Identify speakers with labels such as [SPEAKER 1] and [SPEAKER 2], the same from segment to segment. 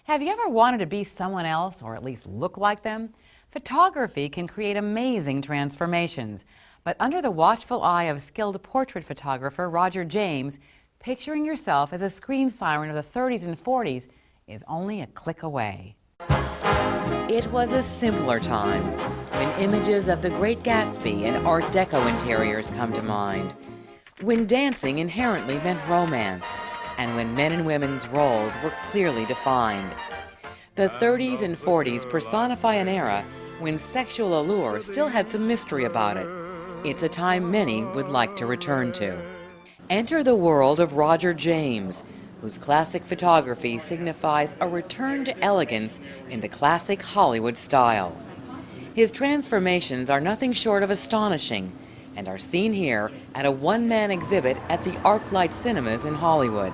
[SPEAKER 1] Have you ever wanted to be someone else, or at least look like them? Photography can create amazing transformations, but under the watchful eye of skilled portrait photographer Roger James, picturing yourself as a screen siren of the 30s and 40s is only a click away. It was a simpler time when images of the Great Gatsby and Art Deco interiors come to mind, when dancing inherently meant romance, and when men and women's roles were clearly defined. The 30s and 40s personify an era when sexual allure still had some mystery about it. It's a time many would like to return to. Enter the world of Roger James, whose classic photography signifies a return to elegance in the classic Hollywood style. His transformations are nothing short of astonishing and are seen here at a one-man exhibit at the ArcLight Cinemas in Hollywood.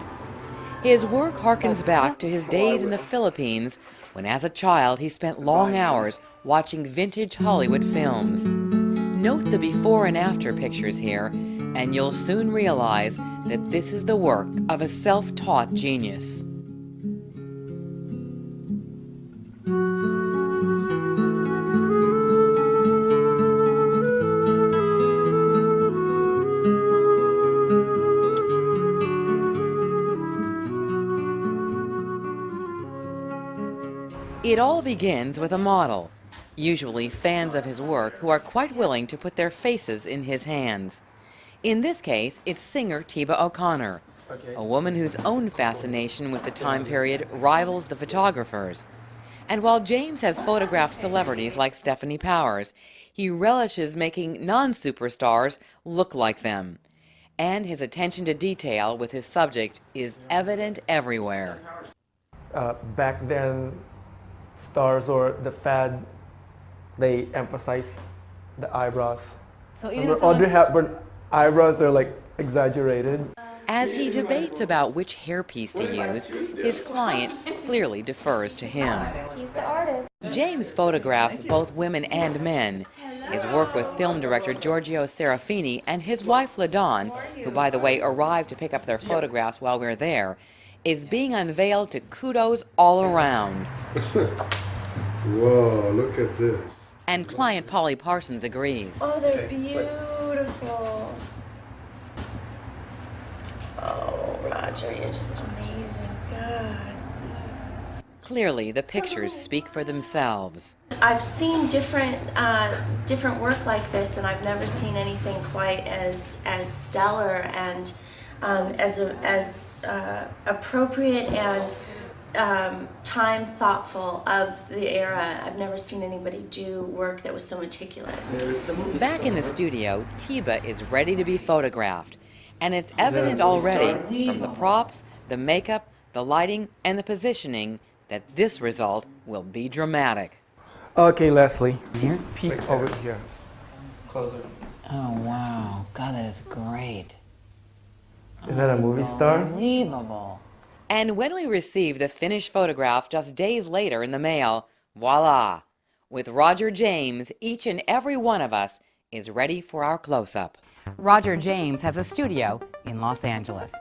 [SPEAKER 1] His work harkens back to his days in the Philippines when as a child he spent long hours watching vintage Hollywood films. Note the before and after pictures here, and you'll soon realize that this is the work of a self-taught genius. It all begins with a model, usually fans of his work who are quite willing to put their faces in his hands. In this case, it's singer Tiba O'Connor, a woman whose own fascination with the time period rivals the photographer's. And while James has photographed celebrities like Stephanie Powers, he relishes making non-superstars look like them. And his attention to detail with his subject is evident everywhere.
[SPEAKER 2] Back then, stars or the fad, they emphasize the eyebrows.
[SPEAKER 1] So even
[SPEAKER 2] Remember, Audrey Hepburn eyebrows are like exaggerated.
[SPEAKER 1] As he debates about which hairpiece to use, his client clearly defers to him.
[SPEAKER 3] He's the artist.
[SPEAKER 1] James photographs both women and men. His work with film director Giorgio Serafini and his wife LaDawn, who by the way arrived to pick up their photographs while we were there, is being unveiled to kudos all around.
[SPEAKER 4] Whoa, look at this.
[SPEAKER 1] And client Polly Parsons agrees.
[SPEAKER 3] Oh, they're beautiful. Oh, Roger, you're just amazing. God.
[SPEAKER 1] Clearly, the pictures speak for themselves.
[SPEAKER 3] I've seen different work like this, and I've never seen anything quite as stellar and as appropriate and time thoughtful of the era. I've never seen anybody do work that was so meticulous.
[SPEAKER 1] Back in the studio, Tiba is ready to be photographed. And it's evident already from the props, the makeup, the lighting, and the positioning that this result will be dramatic.
[SPEAKER 2] Okay, Leslie, peek over here. Closer.
[SPEAKER 1] Oh, wow. God, that is great.
[SPEAKER 2] Is that a movie star?
[SPEAKER 1] Unbelievable. And when we receive the finished photograph just days later in the mail, voila! With Roger James, each and every one of us is ready for our close-up. Roger James has a studio in Los Angeles.